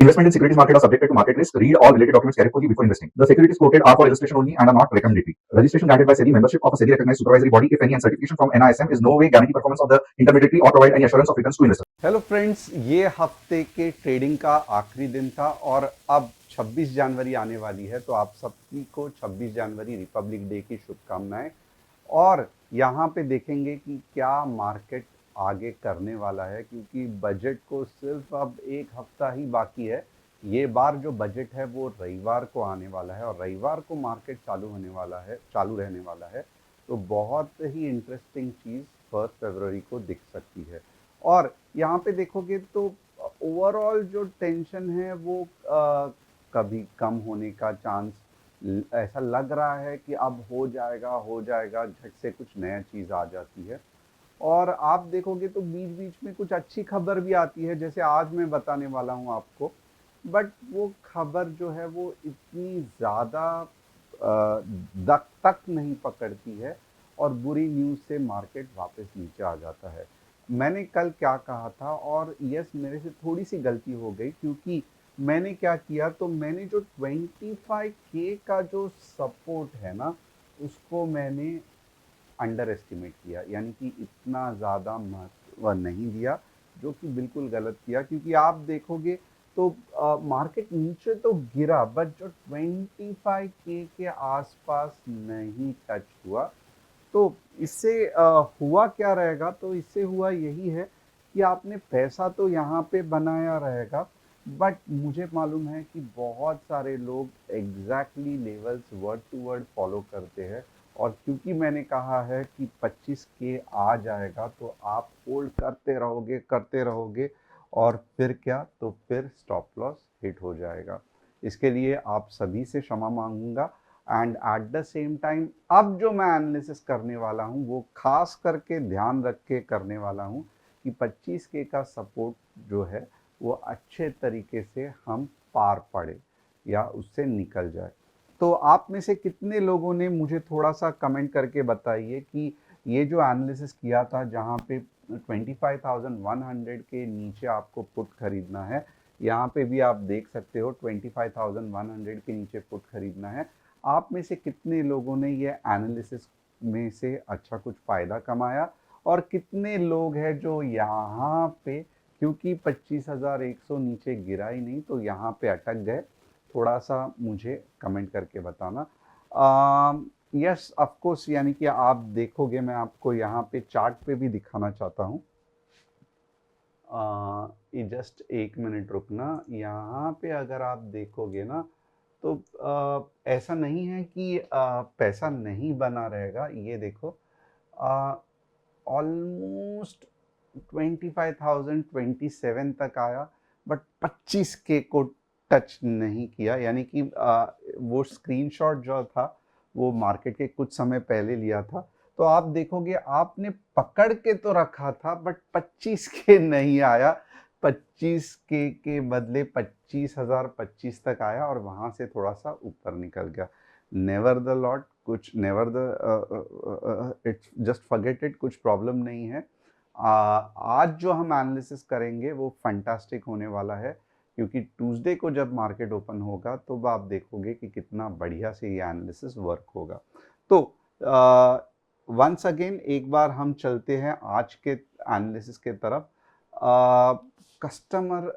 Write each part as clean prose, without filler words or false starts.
Investment in securities market are subjected to market risk. Read all related documents carefully before investing. The securities quoted are for illustration only and are not recommendatory. Registration granted by SEBI. Membership of a SEBI recognized supervisory body, if any, and certification from NISM is no way guarantee performance of the intermediary or provide any assurance of returns to investors. Hello friends, ये हफ्ते के trading का आखिरी दिन था और अब 26 जनवरी आने वाली है, तो आप सभी को 26 जनवरी रिपब्लिक डे की शुभकामनाएं। और यहाँ पे देखेंगे कि क्या मार्केट आगे करने वाला है, क्योंकि बजट को सिर्फ अब एक हफ्ता ही बाकी है। ये बार जो बजट है वो रविवार को आने वाला है और रविवार को मार्केट चालू रहने वाला है। तो बहुत ही इंटरेस्टिंग चीज़ 1 फरवरी को दिख सकती है। और यहाँ पे देखोगे तो ओवरऑल जो टेंशन है वो कभी कम होने का चांस ऐसा लग रहा है कि अब हो जाएगा झट से कुछ नया चीज़ आ जाती है। और आप देखोगे तो बीच बीच में कुछ अच्छी खबर भी आती है, जैसे आज मैं बताने वाला हूँ आपको। बट वो खबर जो है वो इतनी ज़्यादा दक तक नहीं पकड़ती है और बुरी न्यूज़ से मार्केट वापस नीचे आ जाता है। मैंने कल क्या कहा था, और यस मेरे से थोड़ी सी गलती हो गई, क्योंकि मैंने क्या किया, तो मैंने जो 25K का जो सपोर्ट है ना, उसको मैंने अंडर एस्टिमेट किया, यानी कि इतना ज़्यादा महत्व नहीं दिया, जो कि बिल्कुल गलत किया। क्योंकि आप देखोगे तो मार्केट नीचे तो गिरा, बट जो 25K के आसपास नहीं टच हुआ। तो इससे हुआ क्या रहेगा, तो इससे हुआ यही है कि आपने पैसा तो यहाँ पे बनाया रहेगा, बट मुझे मालूम है कि बहुत सारे लोग exactly levels word to word follow करते हैं। और क्योंकि मैंने कहा है कि 25K आ जाएगा, तो आप होल्ड करते रहोगे और फिर क्या, तो फिर स्टॉप लॉस हिट हो जाएगा। इसके लिए आप सभी से क्षमा मांगूंगा। And at the same time अब जो मैं एनालिसिस करने वाला हूँ वो खास करके ध्यान रख के करने वाला हूँ कि 25K का सपोर्ट जो है वो अच्छे तरीके से हम पार पड़े या उससे निकल जाए। तो आप में से कितने लोगों ने मुझे थोड़ा सा कमेंट करके बताइए कि ये जो एनालिसिस किया था जहाँ पे 25,100 के नीचे आपको पुट खरीदना है, यहाँ पे भी आप देख सकते हो 25,100 के नीचे पुट खरीदना है, आप में से कितने लोगों ने ये एनालिसिस में से अच्छा कुछ फ़ायदा कमाया, और कितने लोग हैं जो यहाँ पे, क्योंकि 25,100 नीचे गिरा ही नहीं, तो यहाँ पे अटक गए। थोड़ा सा मुझे कमेंट करके बताना। यस ऑफ कोर्स, यानी कि आप देखोगे, मैं आपको यहाँ पे चार्ट पे भी दिखाना चाहता हूँ। ये जस्ट 1 मिनट रुकना। यहाँ पे अगर आप देखोगे ना, तो ऐसा नहीं है कि पैसा नहीं बना रहेगा। ये देखो ऑलमोस्ट 25,027 तक आया, बट 25K को टच नहीं किया। यानी कि वो स्क्रीनशॉट जो था वो मार्केट के कुछ समय पहले लिया था। तो आप देखोगे आपने पकड़ के तो रखा था, बट 25K नहीं आया। 25K के बदले 25,025 तक आया और वहां से थोड़ा सा ऊपर निकल गया। नेवर द लॉट कुछ, never the it's just forget it, कुछ प्रॉब्लम नहीं है। आज जो हम एनालिसिस करेंगे वो फंटास्टिक होने वाला है, क्योंकि ट्यूसडे को जब मार्केट ओपन होगा तो आप देखोगे कि कितना बढ़िया से ये एनालिसिस वर्क होगा। तो वंस अगेन एक बार हम चलते हैं आज के एनालिसिस के तरफ। कस्टमर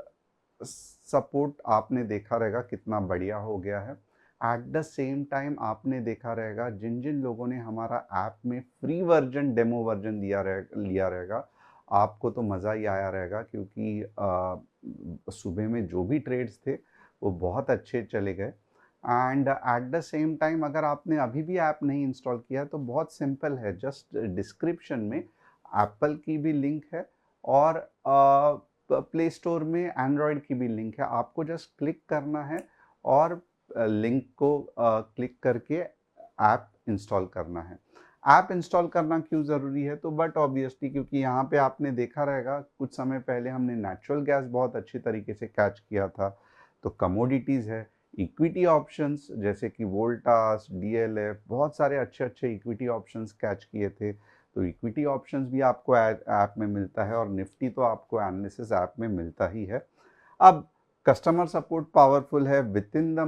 सपोर्ट आपने देखा रहेगा कितना बढ़िया हो गया है। एट द सेम टाइम आपने देखा रहेगा जिन जिन लोगों ने हमारा ऐप में फ्री वर्जन, डेमो वर्जन लिया रहेगा, आपको तो मज़ा ही आया रहेगा, क्योंकि सुबह में जो भी ट्रेड्स थे वो बहुत अच्छे चले गए। And at the same time अगर आपने अभी भी ऐप नहीं इंस्टॉल किया तो बहुत सिंपल है, जस्ट डिस्क्रिप्शन में एप्पल की भी लिंक है और प्ले स्टोर में एंड्रॉयड की भी लिंक है। आपको जस्ट क्लिक करना है और लिंक को क्लिक करके ऐप इंस्टॉल करना है। ऐप इंस्टॉल करना क्यों ज़रूरी है, तो बट ऑब्वियसली क्योंकि यहाँ पे आपने देखा रहेगा कुछ समय पहले हमने नेचुरल गैस बहुत अच्छी तरीके से कैच किया था। तो कमोडिटीज़ है, इक्विटी ऑप्शंस जैसे कि वोल्टास, डीएलएफ, बहुत सारे अच्छे अच्छे इक्विटी ऑप्शंस कैच किए थे। तो इक्विटी ऑप्शंस भी आपको ऐप में मिलता है और निफ्टी तो आपको एनालिसिस ऐप में मिलता ही है। अब कस्टमर सपोर्ट पावरफुल है with in the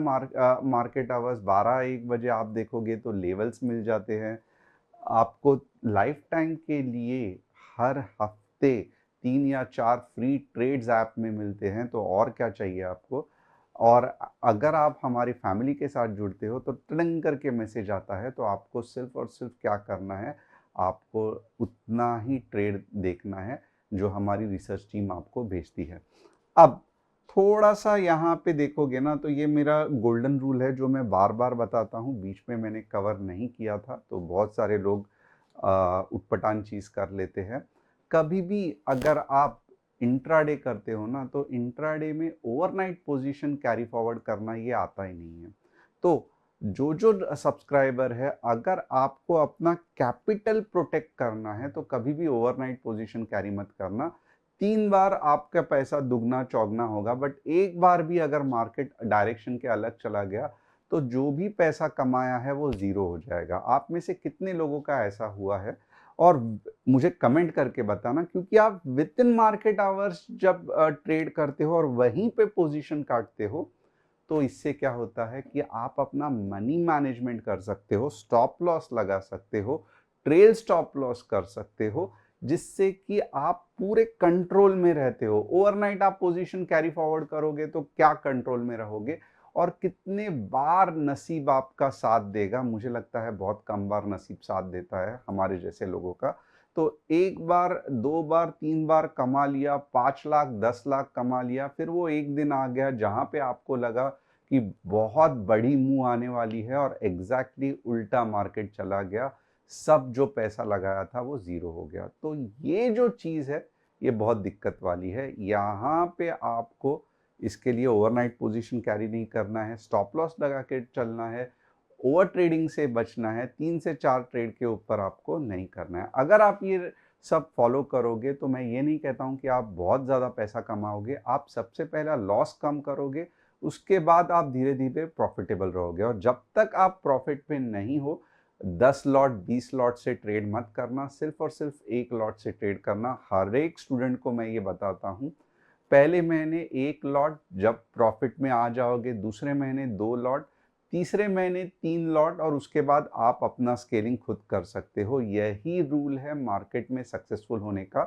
market hours. 12-1 बजे आप देखोगे तो लेवल्स मिल जाते हैं आपको लाइफ टाइम के लिए। हर हफ्ते 3 या 4 फ्री ट्रेड्स ऐप में मिलते हैं, तो और क्या चाहिए आपको। और अगर आप हमारी फैमिली के साथ जुड़ते हो तो टंग करके मैसेज आता है, तो आपको सिर्फ और सिर्फ क्या करना है, आपको उतना ही ट्रेड देखना है जो हमारी रिसर्च टीम आपको भेजती है। अब थोड़ा सा यहाँ पे देखोगे ना, तो ये मेरा गोल्डन रूल है जो मैं बार बार बताता हूँ, बीच में मैंने कवर नहीं किया था तो बहुत सारे लोग उटपटांग चीज़ कर लेते हैं। कभी भी अगर आप इंट्राडे करते हो ना, तो इंट्राडे में ओवरनाइट पोजीशन कैरी फॉरवर्ड करना ये आता ही नहीं है। तो जो जो सब्सक्राइबर है, अगर आपको अपना कैपिटल प्रोटेक्ट करना है तो कभी भी ओवरनाइट पोजीशन कैरी मत करना। 3 बार आपका पैसा दुगना चौगना होगा, बट एक बार भी अगर मार्केट डायरेक्शन के अलग चला गया तो जो भी पैसा कमाया है वो ज़ीरो हो जाएगा। आप में से कितने लोगों का ऐसा हुआ है, और मुझे कमेंट करके बताना, क्योंकि आप विद इन मार्केट आवर्स जब ट्रेड करते हो और वहीं पे पोजीशन काटते हो, तो इससे क्या होता है कि आप अपना मनी मैनेजमेंट कर सकते हो, स्टॉप लॉस लगा सकते हो, ट्रेल स्टॉप लॉस कर सकते हो, जिससे कि आप पूरे कंट्रोल में रहते हो। ओवरनाइट आप पोजीशन कैरी फॉरवर्ड करोगे तो क्या कंट्रोल में रहोगे, और कितने बार नसीब आपका साथ देगा। मुझे लगता है बहुत कम बार नसीब साथ देता है हमारे जैसे लोगों का। तो 1 बार, 2 बार, 3 बार कमा लिया, 5 लाख, 10 लाख कमा लिया, फिर वो एक दिन आ गया जहां पे आपको लगा कि बहुत बड़ी मूव आने वाली है और एग्जैक्टली उल्टा मार्केट चला गया। सब जो पैसा लगाया था वो ज़ीरो हो गया। तो ये जो चीज़ है ये बहुत दिक्कत वाली है। यहाँ पे आपको इसके लिए ओवरनाइट पोजीशन कैरी नहीं करना है, स्टॉप लॉस लगा के चलना है, ओवर ट्रेडिंग से बचना है, 3 से 4 ट्रेड के ऊपर आपको नहीं करना है। अगर आप ये सब फॉलो करोगे तो मैं ये नहीं कहता हूँ कि आप बहुत ज़्यादा पैसा कमाओगे। आप सबसे पहला लॉस कम करोगे, उसके बाद आप धीरे धीरे प्रॉफिटेबल रहोगे। और जब तक आप प्रॉफिट पे नहीं हो, 10 लॉट 20 लॉट से ट्रेड मत करना, सिर्फ और सिर्फ 1 लॉट से ट्रेड करना। हर एक स्टूडेंट को मैं ये बताता हूँ, पहले महीने 1 लॉट, जब प्रॉफिट में आ जाओगे दूसरे महीने 2 लॉट, तीसरे महीने 3 लॉट, और उसके बाद आप अपना स्केलिंग खुद कर सकते हो। यही रूल है मार्केट में सक्सेसफुल होने का।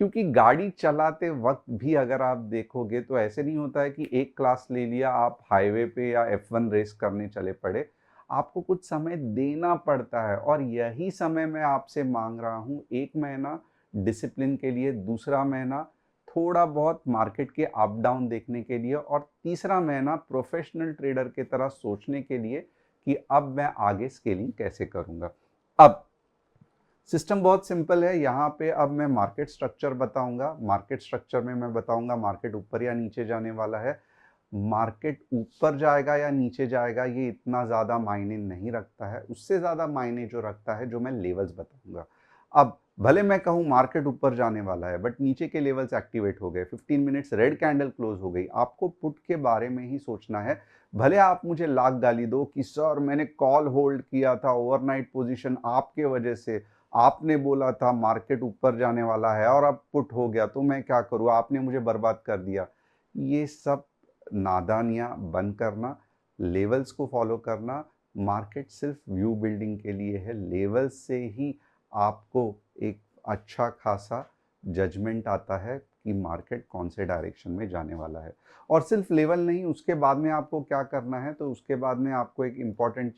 क्योंकि गाड़ी चलाते वक्त भी अगर आप देखोगे तो ऐसे नहीं होता है कि एक क्लास ले लिया, आप हाईवे पे या F1 रेस करने चले पड़े। आपको कुछ समय देना पड़ता है, और यही समय मैं आपसे मांग रहा हूँ। 1 महीना डिसिप्लिन के लिए, दूसरा महीना थोड़ा बहुत मार्केट के अप डाउन देखने के लिए, और तीसरा महीना प्रोफेशनल ट्रेडर की तरह सोचने के लिए कि अब मैं आगे स्केलिंग कैसे करूंगा। अब सिस्टम बहुत सिंपल है। यहाँ पे अब मैं मार्केट स्ट्रक्चर बताऊंगा। मार्केट स्ट्रक्चर में मैं बताऊंगा मार्केट ऊपर या नीचे जाने वाला है। मार्केट ऊपर जाएगा या नीचे जाएगा ये इतना ज़्यादा मायने नहीं रखता है। उससे ज़्यादा मायने जो रखता है, जो मैं लेवल्स बताऊंगा। अब भले मैं कहूँ मार्केट ऊपर जाने वाला है, बट नीचे के लेवल्स एक्टिवेट हो गए, 15 मिनट्स रेड कैंडल क्लोज हो गई, आपको पुट के बारे में ही सोचना है। भले आप मुझे लाख गाली दो कि सर मैंने कॉल होल्ड किया था, ओवरनाइट पोजीशन आपके वजह से, आपने बोला था मार्केट ऊपर जाने वाला है और अब पुट हो गया, तो मैं क्या करूँ, आपने मुझे बर्बाद कर दिया। ये सब नादानियाँ बंद करना, लेवल्स को फॉलो करना। मार्केट सिर्फ व्यू बिल्डिंग के लिए है। लेवल्स से ही आपको एक अच्छा खासा जजमेंट आता है कि मार्केट कौन से डायरेक्शन में जाने वाला है। और सिर्फ लेवल नहीं, उसके बाद में आपको क्या करना है, तो उसके बाद में आपको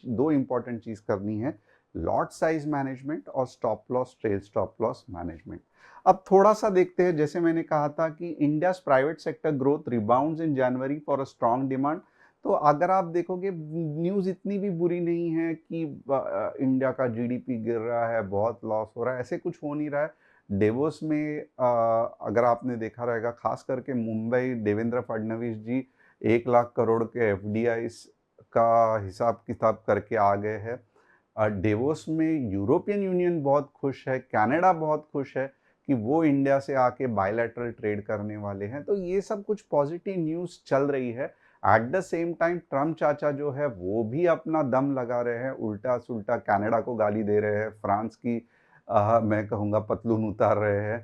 दो इम्पॉर्टेंट चीज़ करनी है, लॉट साइज मैनेजमेंट और stop loss, trail stop loss management. अब थोड़ा सा देखते हैं, जैसे मैंने कहा था कि India private sector growth rebounds in January for a strong demand. तो अगर आप देखोगे न्यूज़ इतनी भी बुरी नहीं है कि इंडिया का जीडीपी गिर रहा है, बहुत लॉस हो रहा है, ऐसे कुछ हो नहीं रहा है। डेवोस में अगर आपने देखा रहेगा, खास करके मुंबई, देवेंद्र फडणवीस जी 1 लाख करोड़ के एफडीआईस का हिसाब किताब करके आ गए हैं। डेवोस में यूरोपियन यूनियन बहुत खुश है, कनाडा बहुत खुश है कि वो इंडिया से आके बायलैटरल ट्रेड करने वाले हैं। तो ये सब कुछ पॉजिटिव न्यूज़ चल रही है। Eight the same time Trump चाचा जो है वो भी अपना दम लगा रहे हैं, उल्टा सुल्टा कनाडा को गाली दे रहे हैं, फ्रांस की मैं कहूँगा पतलून उतार रहे हैं।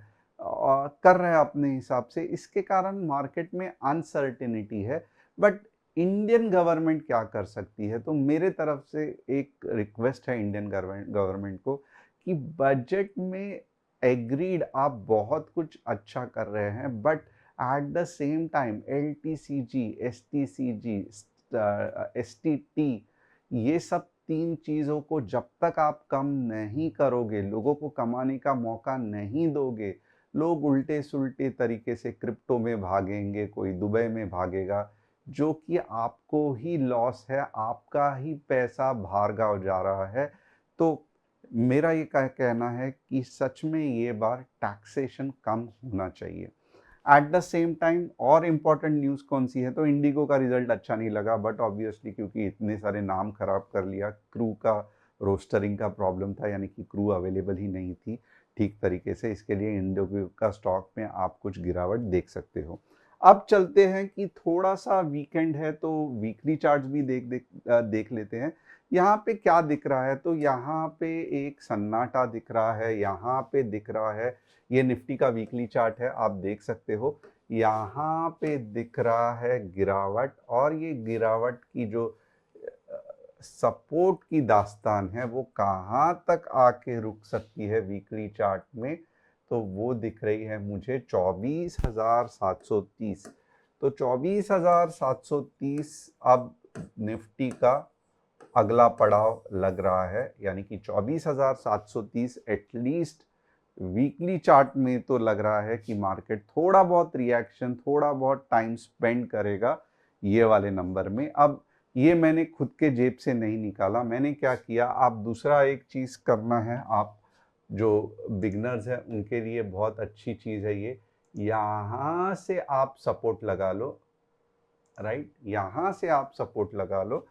कर रहे हैं अपने हिसाब से, इसके कारण मार्केट में अनसर्टेनिटी है। बट इंडियन गवर्नमेंट क्या कर सकती है? तो मेरे तरफ से एक रिक्वेस्ट है इंडियन गवर्नमेंट को कि बजट में एग्रीड आप बहुत कुछ अच्छा कर रहे हैं, but at the same time LTCG, STCG, STT, ये सब 3 चीज़ों को जब तक आप कम नहीं करोगे, लोगों को कमाने का मौका नहीं दोगे, लोग उल्टे-सुल्टे तरीके से क्रिप्टो में भागेंगे, कोई दुबई में भागेगा, जो कि आपको ही लॉस है, आपका ही पैसा बाहर गाँव जा रहा है। तो मेरा ये कहना है कि सच में ये बार टैक्सेशन कम होना चाहिए। एट द सेम टाइम और इम्पॉर्टेंट न्यूज़ कौन सी है? तो इंडिगो का रिजल्ट अच्छा नहीं लगा, बट ऑब्वियसली क्योंकि इतने सारे नाम खराब कर लिया, क्रू का रोस्टरिंग का प्रॉब्लम था, यानी कि क्रू अवेलेबल ही नहीं थी ठीक तरीके से, इसके लिए इंडिगो का स्टॉक में आप कुछ गिरावट देख सकते हो। अब चलते हैं कि थोड़ा सा वीकेंड है तो वीकली चार्ट्स भी देख लेते हैं। यहाँ पे क्या दिख रहा है? तो यहाँ पे एक सन्नाटा दिख रहा है, यहाँ पे दिख रहा है, ये निफ्टी का वीकली चार्ट है, आप देख सकते हो, यहाँ पे दिख रहा है गिरावट, और ये गिरावट की जो सपोर्ट की दास्तान है वो कहाँ तक आके रुक सकती है वीकली चार्ट में? तो वो दिख रही है मुझे 24,730। तो 24,730 अब निफ्टी का अगला पड़ाव लग रहा है, यानी कि 24,730 एटलीस्ट वीकली चार्ट में तो लग रहा है कि मार्केट थोड़ा बहुत रिएक्शन, थोड़ा बहुत टाइम स्पेंड करेगा ये वाले नंबर में। अब ये मैंने खुद के जेब से नहीं निकाला, मैंने क्या किया, आप दूसरा एक चीज़ करना है, आप जो बिगनर्स हैं उनके लिए बहुत अच्छी चीज़ है ये, यहाँ से आप सपोर्ट लगा लो, राइट, यहाँ से आप सपोर्ट लगा लो,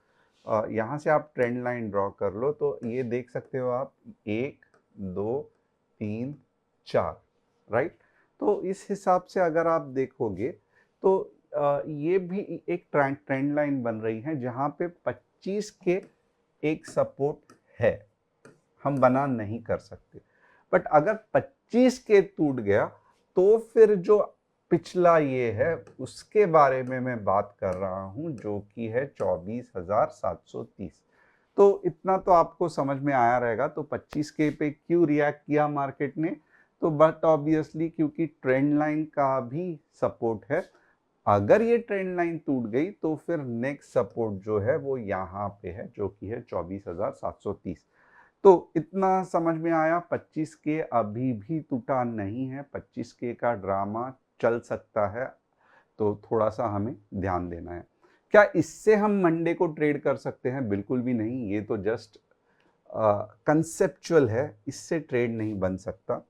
यहाँ से आप ट्रेंड लाइन ड्रॉ कर लो, तो ये देख सकते हो आप 1 2 3 4, राइट। तो इस हिसाब से अगर आप देखोगे तो ये भी एक ट्रेंड लाइन बन रही है जहाँ पे 25 के एक सपोर्ट है, हम बना नहीं कर सकते। बट अगर 25 के टूट गया तो फिर जो पिछला ये है उसके बारे में मैं बात कर रहा हूं, जो कि है 24,730। तो इतना तो आपको समझ में आया रहेगा। तो 25 के पे क्यों रिएक्ट किया मार्केट ने? तो बट ऑब्वियसली क्योंकि ट्रेंड लाइन का भी सपोर्ट है, अगर ये ट्रेंड लाइन टूट गई तो फिर नेक्स्ट सपोर्ट जो है वो यहाँ पे है, जो कि है 24,730। तो इतना समझ में आया। 25 के अभी भी टूटा नहीं है, 25 के का ड्रामा चल सकता है, तो थोड़ा सा हमें ध्यान देना है। क्या इससे हम मंडे को ट्रेड कर सकते हैं? बिल्कुल भी नहीं, ये तो जस्ट कंसेप्चुअल है, इससे ट्रेड नहीं बन सकता,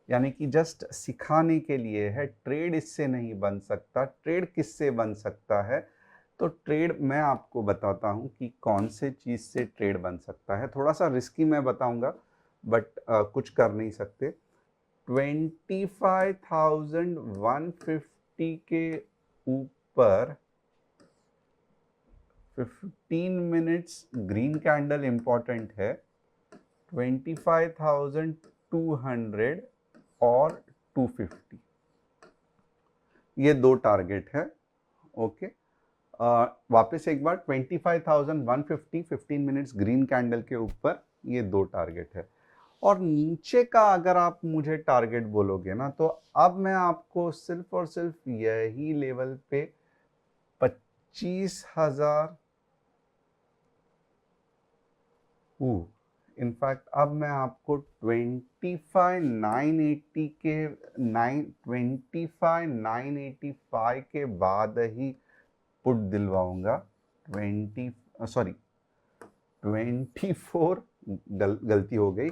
यानी कि जस्ट सिखाने के लिए है, ट्रेड इससे नहीं बन सकता। ट्रेड किससे बन सकता है? तो ट्रेड मैं आपको बताता हूं कि कौन से चीज़ से ट्रेड बन सकता है, थोड़ा सा रिस्की मैं बताऊंगा, बट कुछ कर नहीं सकते। 25,150 के ऊपर 15 मिनट्स ग्रीन कैंडल इंपॉर्टेंट है, 25,200 और 250, ये दो टारगेट है। ओके, वापस एक बार, 25,150 15 मिनट्स ग्रीन कैंडल के ऊपर, ये दो टारगेट है। और नीचे का अगर आप मुझे टारगेट बोलोगे ना, तो अब मैं आपको सिर्फ और सिर्फ यही लेवल पे 25,000, इनफैक्ट अब मैं आपको 25,980 के 25,985 के बाद ही पुट दिलवाऊंगा। 24 गलती हो गई,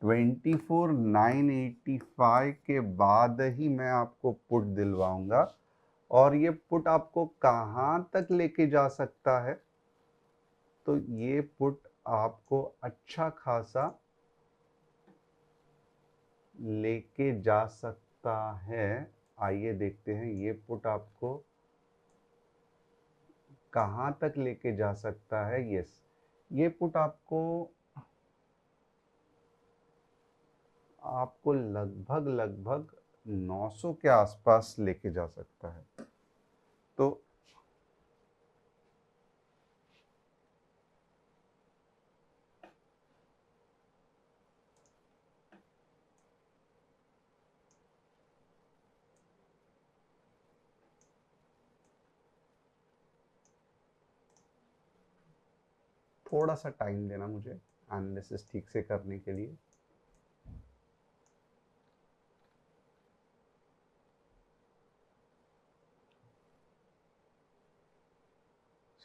24,985 के बाद ही मैं आपको पुट दिलवाऊंगा। और ये पुट आपको कहाँ तक लेके जा सकता है? तो ये पुट आपको अच्छा खासा लेके जा सकता है। आइए देखते हैं ये पुट आपको कहाँ तक लेके जा सकता है। यस, ये पुट आपको लगभग 900 के आसपास लेके जा सकता है। तो थोड़ा सा टाइम देना मुझे एनालिसिस ठीक से करने के लिए।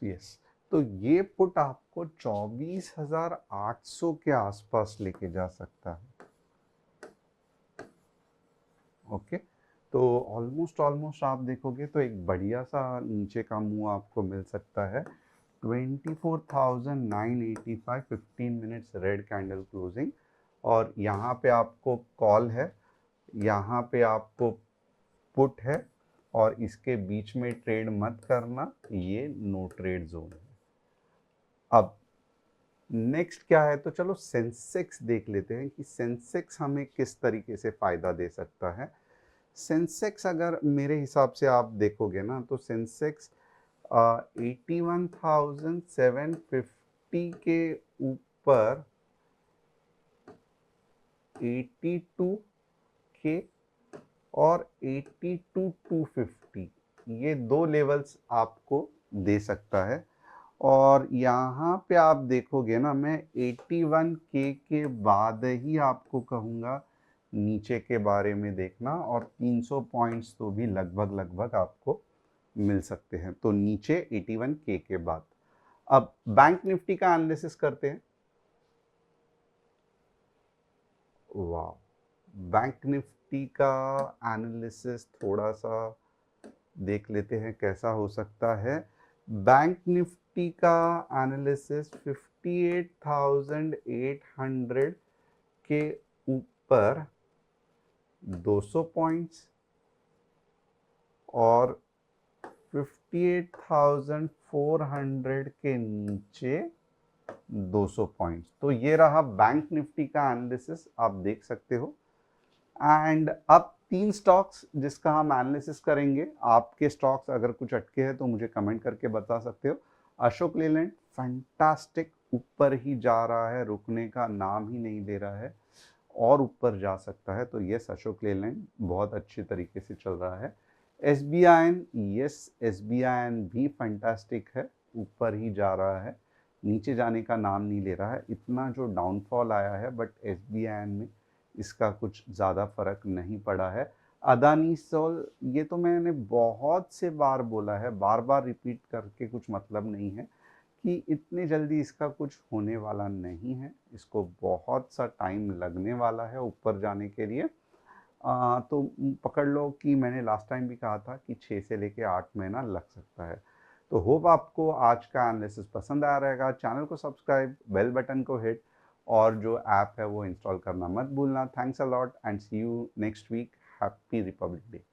यस, तो ये पुट आपको 24,800 के आसपास लेके जा सकता है। ओके, तो ऑलमोस्ट आप देखोगे तो एक बढ़िया सा नीचे का मूव आपको मिल सकता है। 24,985, 15 मिनट्स रेड कैंडल क्लोजिंग, और यहाँ पे आपको कॉल है, यहाँ पे आपको पुट है, और इसके बीच में ट्रेड मत करना, ये नो ट्रेड जोन है। अब नेक्स्ट क्या है, तो चलो सेंसेक्स देख लेते हैं कि सेंसेक्स हमें किस तरीके से फ़ायदा दे सकता है। सेंसेक्स अगर मेरे हिसाब से आप देखोगे ना, तो सेंसेक्स 81,750 के ऊपर 82 के और 82,250, ये दो लेवल्स आपको दे सकता है। और यहाँ पे आप देखोगे ना, मैं 81K के बाद ही आपको कहूँगा नीचे के बारे में देखना, और 300 पॉइंट्स तो भी लगभग आपको मिल सकते हैं, तो नीचे 81K के बाद। अब बैंक निफ्टी का एनालिसिस करते हैं। वाह, बैंक निफ्टी का एनालिसिस थोड़ा सा देख लेते हैं कैसा हो सकता है। बैंक निफ्टी का एनालिसिस 58,800 के ऊपर 200 पॉइंट्स और 58,400 के नीचे 200 पॉइंट्स। तो ये रहा बैंक निफ्टी का एनालिसिस, आप देख सकते हो। एंड अब 3 स्टॉक्स जिसका हम एनालिसिस करेंगे। आपके स्टॉक्स अगर कुछ अटके हैं तो मुझे कमेंट करके बता सकते हो। अशोक लेलैंड फैंटास्टिक, ऊपर ही जा रहा है, रुकने का नाम ही नहीं ले रहा है, और ऊपर जा सकता है। तो यस, अशोक लेलैंड बहुत अच्छे तरीके से चल रहा है। SBIN, यस SBIN भी फैंटास्टिक है, ऊपर ही जा रहा है, नीचे जाने का नाम नहीं ले रहा है। इतना जो डाउनफॉल आया है, बट SBIN में इसका कुछ ज़्यादा फर्क नहीं पड़ा है। अदानी सोल, ये तो मैंने बहुत से बार बोला है, बार बार रिपीट करके कुछ मतलब नहीं है कि इतने जल्दी इसका कुछ होने वाला नहीं है। इसको बहुत सा टाइम लगने वाला है ऊपर जाने के लिए। तो पकड़ लो कि मैंने लास्ट टाइम भी कहा था कि 6 से लेके 8 महीना लग सकता है। तो होप आपको आज का एनालिसिस पसंद आया रहेगा। चैनल को सब्सक्राइब, बेल बटन को हिट, और जो ऐप है वो इंस्टॉल करना मत भूलना। Thanks a lot and see you next week. Happy republic day.